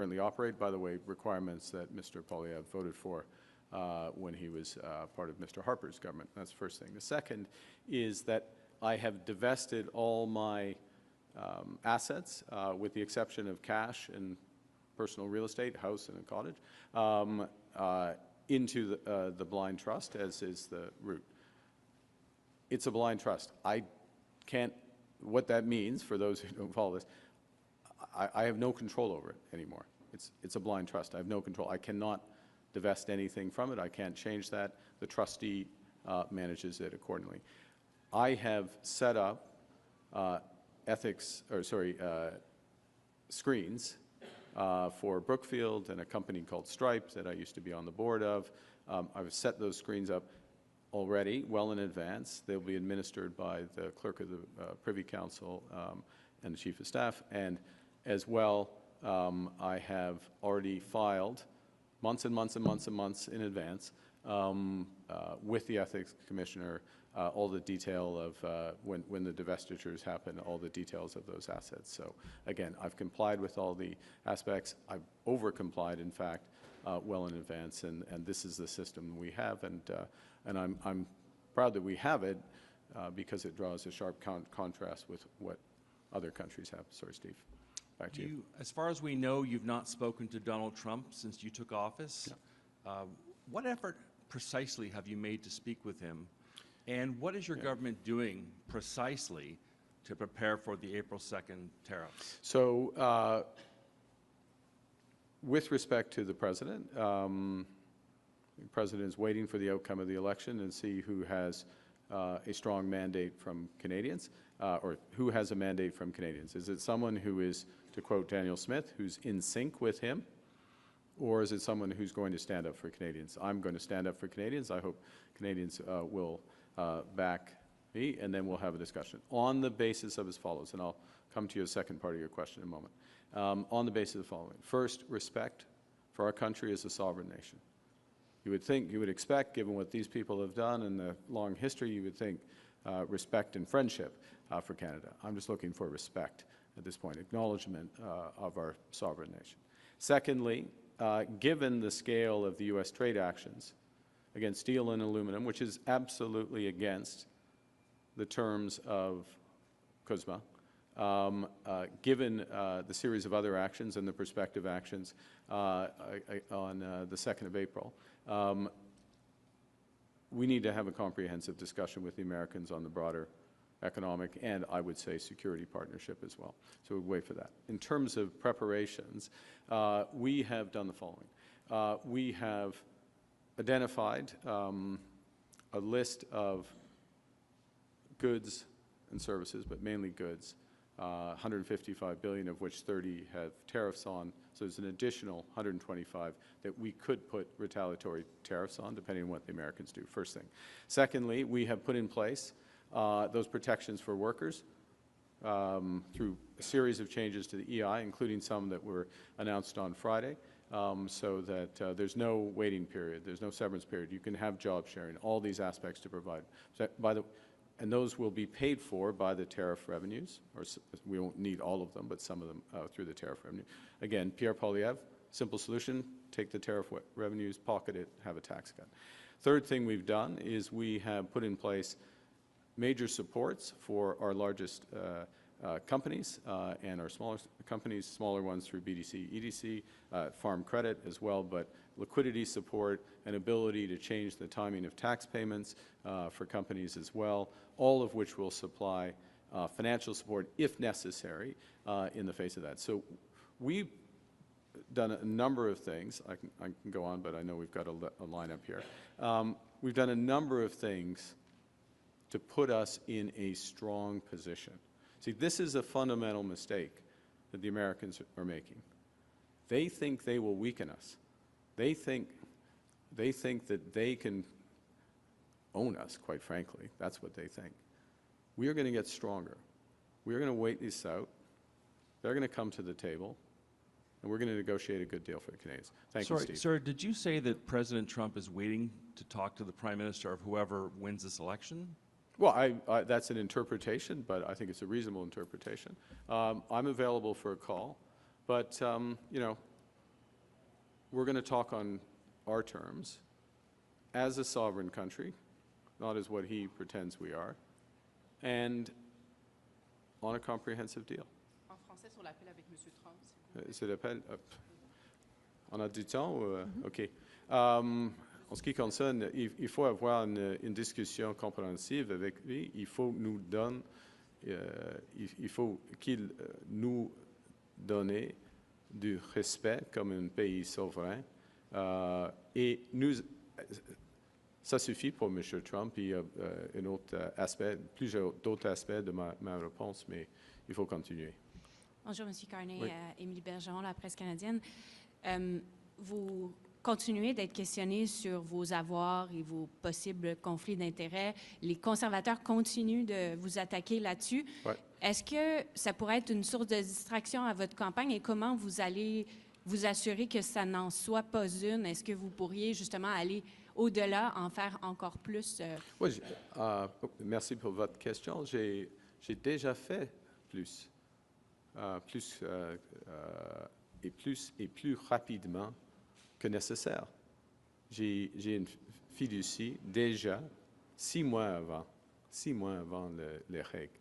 currently operate, by the way, requirements that Mr. Poilievre voted for when he was part of Mr. Harper's government. That's the first thing. The second is that I have divested all my assets, with the exception of cash and personal real estate, house and a cottage, into the blind trust, as is the route. It's a blind trust. I can't, what that means for those who don't follow this, I have no control over it anymore. It's a blind trust. I have no control. I cannot divest anything from it. I can't change that. The trustee manages it accordingly. I have set up screens for Brookfield and a company called Stripe that I used to be on the board of. I've set those screens up already well in advance. They'll be administered by the clerk of the Privy Council and the Chief of Staff. And as well, I have already filed months and months and months and months in advance with the Ethics Commissioner all the detail of when the divestitures happen, all the details of those assets. So again, I've complied with all the aspects. I've over-complied, in fact, well in advance, and this is the system we have, and I'm proud that we have it because it draws a sharp contrast with what other countries have. Sorry, Steve. Back to you. As far as we know, you've not spoken to Donald Trump since you took office. No. What effort precisely have you made to speak with him? And what is your government doing precisely to prepare for the April 2nd tariffs? So with respect to the President is waiting for the outcome of the election and see who has a strong mandate from Canadians, or who has a mandate from Canadians. Is it someone who is, to quote Daniel Smith, who's in sync with him? Or is it someone who's going to stand up for Canadians? I'm going to stand up for Canadians. I hope Canadians will back me, and then we'll have a discussion on the basis of as follows, and I'll come to your second part of your question in a moment. On the basis of the following. First, respect for our country as a sovereign nation. You would think, you would expect, given what these people have done and the long history, you would think respect and friendship for Canada. I'm just looking for respect at this point, acknowledgement of our sovereign nation. Secondly, given the scale of the U.S. trade actions against steel and aluminum, which is absolutely against the terms of CUSMA, given the series of other actions and the prospective actions on the 2nd of April, we need to have a comprehensive discussion with the Americans on the broader economic and, I would say, security partnership as well. So we'll wait for that. In terms of preparations, we have done the following. We have identified a list of goods and services, but mainly goods, 155 billion of which 30 have tariffs on. So there's an additional 125 that we could put retaliatory tariffs on, depending on what the Americans do, first thing. Secondly, we have put in place those protections for workers through a series of changes to the EI, including some that were announced on Friday, so that there's no waiting period, there's no severance period. You can have job sharing, all these aspects to provide. And those will be paid for by the tariff revenues, or we won't need all of them, but some of them through the tariff revenue. Again, Pierre Poilievre, simple solution, take the tariff revenues, pocket it, have a tax cut. Third thing we've done is we have put in place major supports for our largest companies and our smaller companies, smaller ones through BDC, EDC, farm credit as well, but liquidity support and ability to change the timing of tax payments for companies as well, all of which will supply financial support if necessary in the face of that. So we've done a number of things. I can go on, but I know we've got a lineup here. We've done a number of things to put us in a strong position. See, this is a fundamental mistake that the Americans are making. They think they will weaken us. They think that they can own us, quite frankly. That's what they think. We are going to get stronger. We are going to wait this out. They're going to come to the table, and we're going to negotiate a good deal for the Canadians. Thank you, Steve. Sir, did you say that President Trump is waiting to talk to the Prime Minister of whoever wins this election? Well, that's an interpretation, but I think it's a reasonable interpretation. I'm available for a call, but you know, we're going to talk on our terms as a sovereign country, not as what he pretends we are, and on a comprehensive deal. En français, sur l'appel avec M. Trump. C'est l'appel. On a du temps? OK. En ce qui concerne, il faut avoir une discussion compréhensive avec lui. Il faut nous donne, il faut qu'il nous donne du respect comme un pays souverain. Et nous, ça suffit pour M. Trump. Il y a un autre aspect, plusieurs d'autres aspects de ma réponse, mais il faut continuer. Bonjour, M. Carney. Oui. Émilie Bergeron, la presse canadienne. Vous continuez d'être questionné sur vos avoirs et vos possibles conflits d'intérêts. Les conservateurs continuent de vous attaquer là-dessus. Ouais. Est-ce que ça pourrait être une source de distraction à votre campagne et comment vous allez vous assurer que ça n'en soit pas une? Est-ce que vous pourriez justement aller au-delà, en faire encore plus? Oui, merci pour votre question. J'ai déjà fait plus. Plus et plus rapidement que nécessaire. J'ai une fiducie déjà 6 mois avant les règles.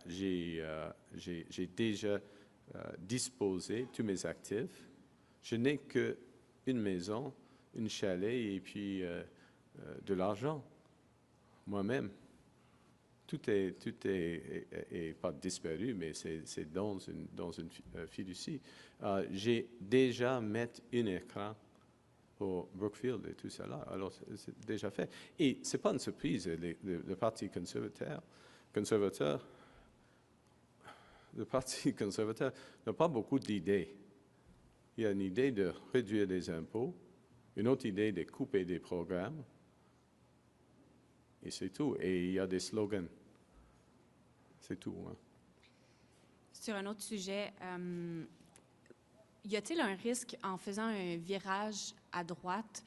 J'ai déjà disposé tous mes actifs. Je n'ai qu'une maison, une chalet et puis de l'argent moi-même. Tout est pas disparu, mais c'est dans une fiducie. J'ai déjà mis un écran pour Brookfield et tout cela. Alors, c'est déjà fait. Et ce n'est pas une surprise. Le Parti conservateur n'a pas beaucoup d'idées. Il y a une idée de réduire les impôts, une autre idée de couper des programmes, et c'est tout. Et il y a des slogans. C'est tout. Hein. Sur un autre sujet, y a-t-il un risque en faisant un virage à droite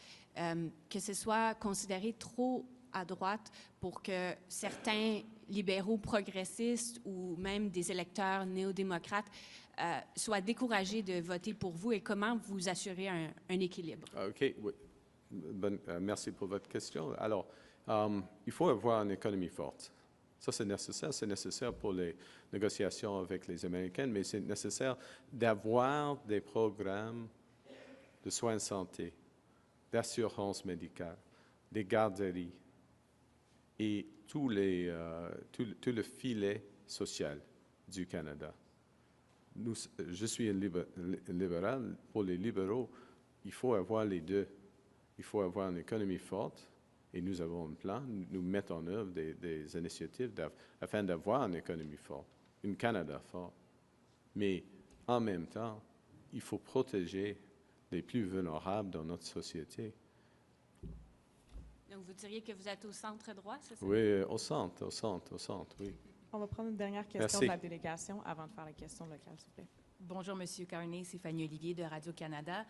que ce soit considéré trop à droite pour que certains libéraux progressistes ou même des électeurs néo-démocrates soient découragés de voter pour vous et comment vous assurez un équilibre? OK. Oui. Merci pour votre question. Alors, il faut avoir une économie forte. Ça, c'est nécessaire. C'est nécessaire pour les négociations avec les Américains, mais c'est nécessaire d'avoir des programmes de soins de santé, d'assurance médicale, des garderies et tout le filet social du Canada. Je suis un libéral. Pour les libéraux, il faut avoir les deux. Il faut avoir une économie forte. Et nous avons un plan, nous mettons en œuvre des initiatives afin d'avoir une économie forte, un Canada fort. Mais en même temps, il faut protéger les plus vulnérables dans notre société. Donc, vous diriez que vous êtes au centre droit, c'est ça? Oui, au centre, oui. On va prendre une dernière question Merci. de la délégation avant de faire la question locale, s'il vous plaît. Bonjour, M. Carney, c'est Fanny Olivier de Radio-Canada.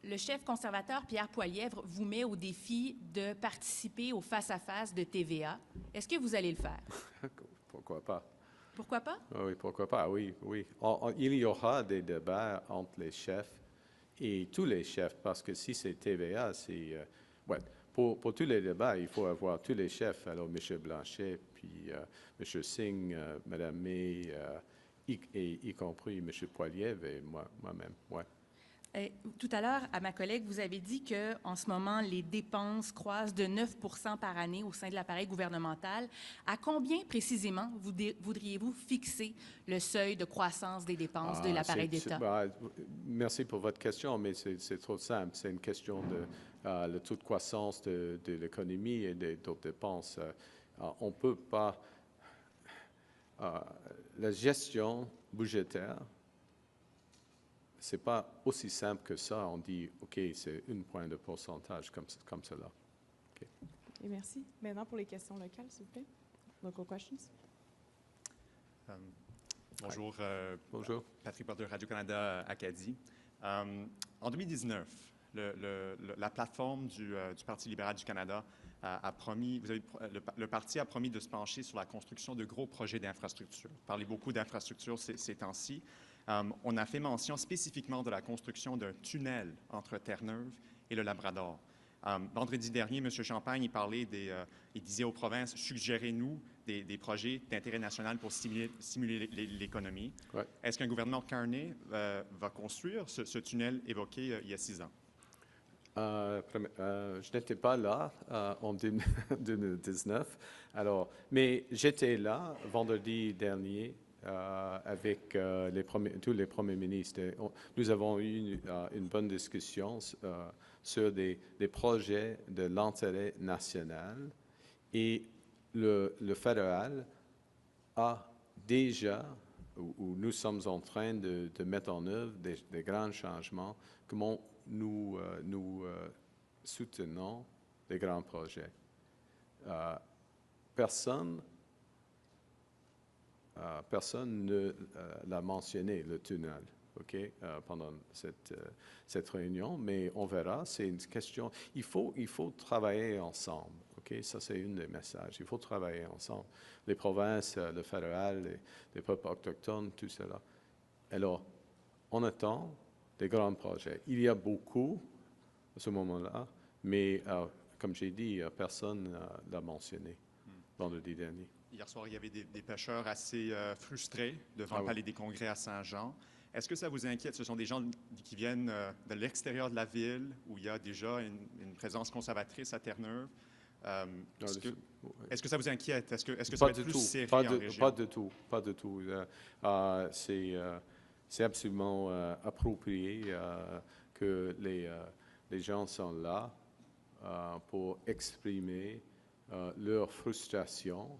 Le chef conservateur Pierre Poilievre vous met au défi de participer au face-à-face de TVA. Est-ce que vous allez le faire? Pourquoi pas? Pourquoi pas? Oui, pourquoi pas, oui. Il y aura des débats entre les chefs et tous les chefs, parce que si c'est TVA, c'est... Pour tous les débats, il faut avoir tous les chefs, alors M. Blanchet, puis M. Singh, Mme May, y compris M. Poilievre et moi-même, ouais. Tout à l'heure, à ma collègue, vous avez dit qu'en ce moment, les dépenses croissent de 9 % par année au sein de l'appareil gouvernemental. À combien précisément voudriez-vous fixer le seuil de croissance des dépenses de l'appareil d'État? Merci pour votre question, mais c'est trop simple. C'est une question de le taux de croissance de l'économie et des d'autres dépenses. On ne peut pas... la gestion budgétaire, ce n'est pas aussi simple que ça. On dit, OK, c'est 1 point de pourcentage comme cela. Okay. Et merci. Maintenant, pour les questions locales, s'il vous plaît. Local questions. Bonjour. Bonjour. Patrick Porter, Radio-Canada Acadie. En 2019, la plateforme du Parti libéral du Canada a promis, le parti a promis de se pencher sur la construction de gros projets d'infrastructure. Vous parlez beaucoup d'infrastructures ces temps-ci. on a fait mention spécifiquement de la construction d'un tunnel entre Terre-Neuve et le Labrador. Vendredi dernier, M. Champagne il disait aux provinces, suggérez-nous des projets d'intérêt national pour stimuler l'économie. Ouais. Est-ce qu'un gouvernement Carney va construire ce tunnel évoqué il y a 6 ans? Je n'étais pas là en 2019, mais j'étais là vendredi dernier avec tous les premiers ministres. Nous avons eu une bonne discussion sur des projets de l'intérêt national et le fédéral a déjà, ou nous sommes en train de mettre en œuvre des grands changements, comment nous soutenons des grands projets. Personne ne l'a mentionné, le tunnel, pendant cette réunion, mais on verra. C'est une question. Il faut travailler ensemble. Ça, c'est un des messages. Il faut travailler ensemble. Les provinces, le fédéral, les peuples autochtones, tout cela. Alors, on attend des grands projets. Il y a beaucoup à ce moment-là, mais comme j'ai dit, personne ne l'a mentionné vendredi dernier. Hier soir, il y avait des pêcheurs assez frustrés devant le Palais des Congrès à Saint-Jean. Est-ce que ça vous inquiète? Ce sont des gens qui viennent de l'extérieur de la ville, où il y a déjà une présence conservatrice à Terre-Neuve. Est-ce que ça vous inquiète? Est-ce que ça va être plus serré en région? Pas du tout. C'est absolument approprié que les gens sont là pour exprimer leur frustration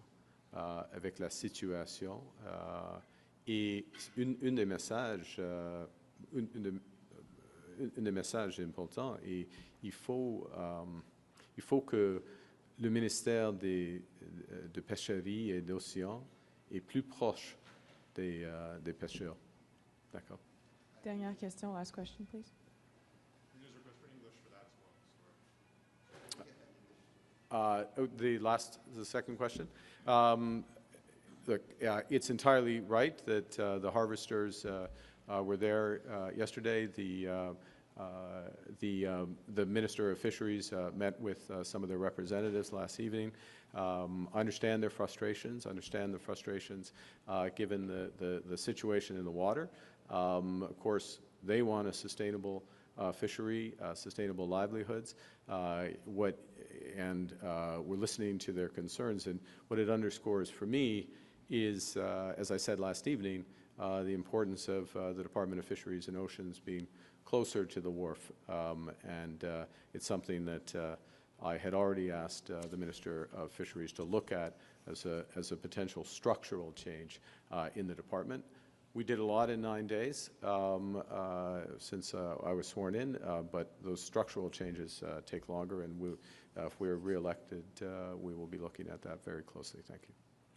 avec la situation. Et un des messages importants, et il faut que le ministère de Pêcherie et d'Océan est plus proche des pêcheurs. D'accord. Dernière question, last question, please. The second question. Look, it's entirely right that the harvesters were there yesterday. The Minister of Fisheries met with some of their representatives last evening. I understand their frustrations. Given the situation in the water. Of course, they want a sustainable fishery, sustainable livelihoods. We're listening to their concerns, and what it underscores for me is, as I said last evening, the importance of the Department of Fisheries and Oceans being closer to the wharf, and it's something that I had already asked the Minister of Fisheries to look at as a potential structural change in the department. We did a lot in 9 days since I was sworn in, but those structural changes take longer, and if we're re-elected, we will be looking at that very closely. Thank you.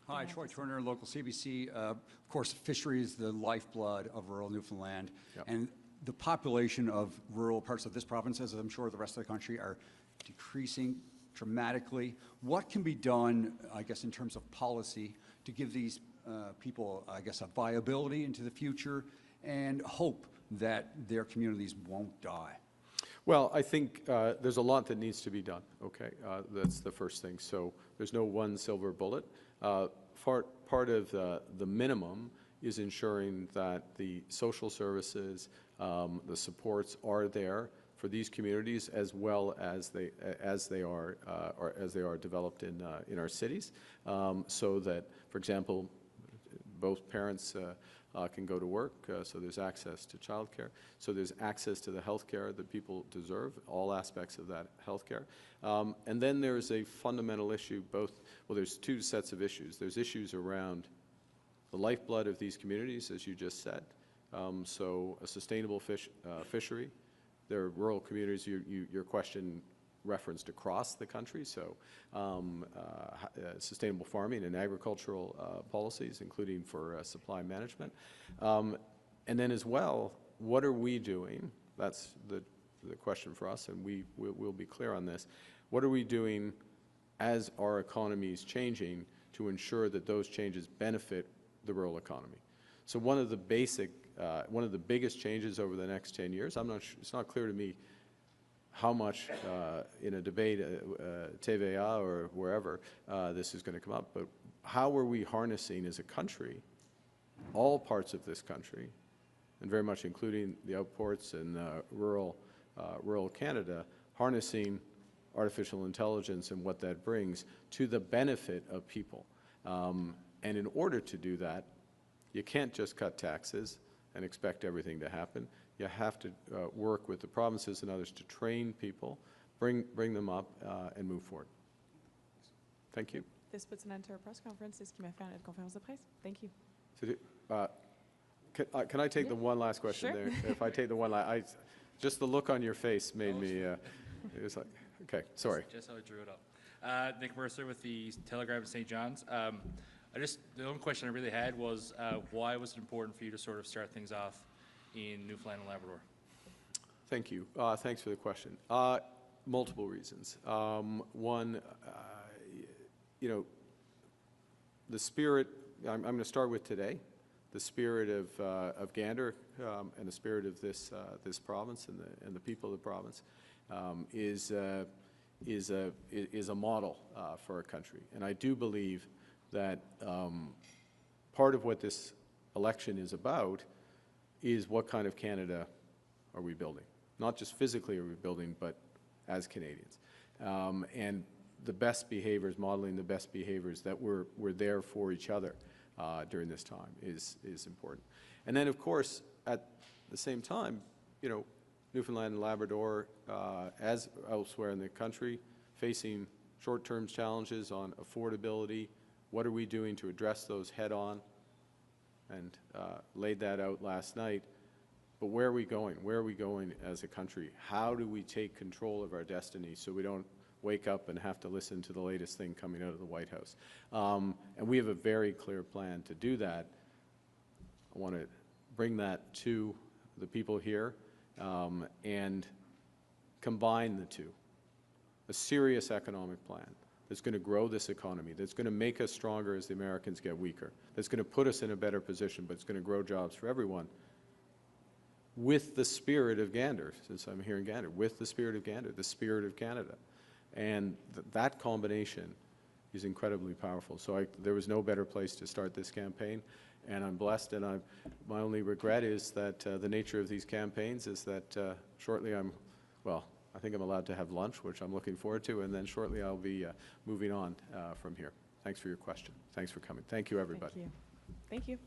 Hi, Troy Turner, local CBC. Of course, fishery is the lifeblood of rural Newfoundland, Yep. and the population of rural parts of this province, as I'm sure the rest of the country, are decreasing dramatically. What can be done, I guess, in terms of policy to give these people, I guess, a viability into the future and hope that their communities won't die? Well, I think there's a lot that needs to be done, that's the first thing. So there's no one silver bullet. Part of the minimum is ensuring that the social services, the supports are there for these communities as well as they are developed in our cities, so that, for example, both parents can go to work, so there's access to childcare, so there's access to the health care that people deserve, all aspects of that health care. And then there's a fundamental issue, there's two sets of issues. There's issues around the lifeblood of these communities, as you just said, so a sustainable fishery. There are rural communities, your question referenced across the country, so sustainable farming and agricultural policies, including for supply management. And then as well, what are we doing? That's the question for us, and we'll be clear on this. What are we doing as our economy is changing to ensure that those changes benefit the rural economy? So one of the basic one of the biggest changes over the next 10 years. It's not clear to me how much in a debate, TVA or wherever, this is going to come up. But how are we harnessing as a country, all parts of this country, and very much including the outports and rural Canada, harnessing artificial intelligence and what that brings to the benefit of people. And in order to do that, you can't just cut taxes and expect everything to happen. You have to work with the provinces and others to train people, bring them up, and move forward. Thank you. This puts an end to our press conference. C'est ce qui m'a fait notre conférence de presse. Thank you. Can I take the one last question Sure. there? If I take the one last, just the look on your face made me, it was like, okay, sorry. Just how I drew it up. Nick Mercer with the Telegram of St. John's. The only question I really had was why was it important for you to sort of start things off in Newfoundland and Labrador? Thank you. Thanks for the question. Multiple reasons. One, the spirit, I'm going to start with today, the spirit of Gander and the spirit of this province and the people of the province is a model for our country. And I do believe that part of what this election is about is what kind of Canada are we building? Not just physically are we building, but as Canadians. And the best behaviors, modeling the best behaviors that we're there for each other during this time is important. And then, of course, at the same time, Newfoundland and Labrador, as elsewhere in the country, facing short-term challenges on affordability. What are we doing to address those head-on? And laid that out last night. But where are we going? Where are we going as a country? How do we take control of our destiny so we don't wake up and have to listen to the latest thing coming out of the White House? And we have a very clear plan to do that. I want to bring that to the people here and combine the two. A serious economic plan that's going to grow this economy, that's going to make us stronger as the Americans get weaker, that's going to put us in a better position, but it's going to grow jobs for everyone, with the spirit of Gander, since I'm here in Gander, with the spirit of Gander, the spirit of Canada. And that combination is incredibly powerful. So there was no better place to start this campaign, and I'm blessed, and my only regret is that the nature of these campaigns is that shortly I think I'm allowed to have lunch, which I'm looking forward to, and then shortly I'll be moving on from here. Thanks for your question. Thanks for coming. Thank you, everybody. Thank you. Thank you.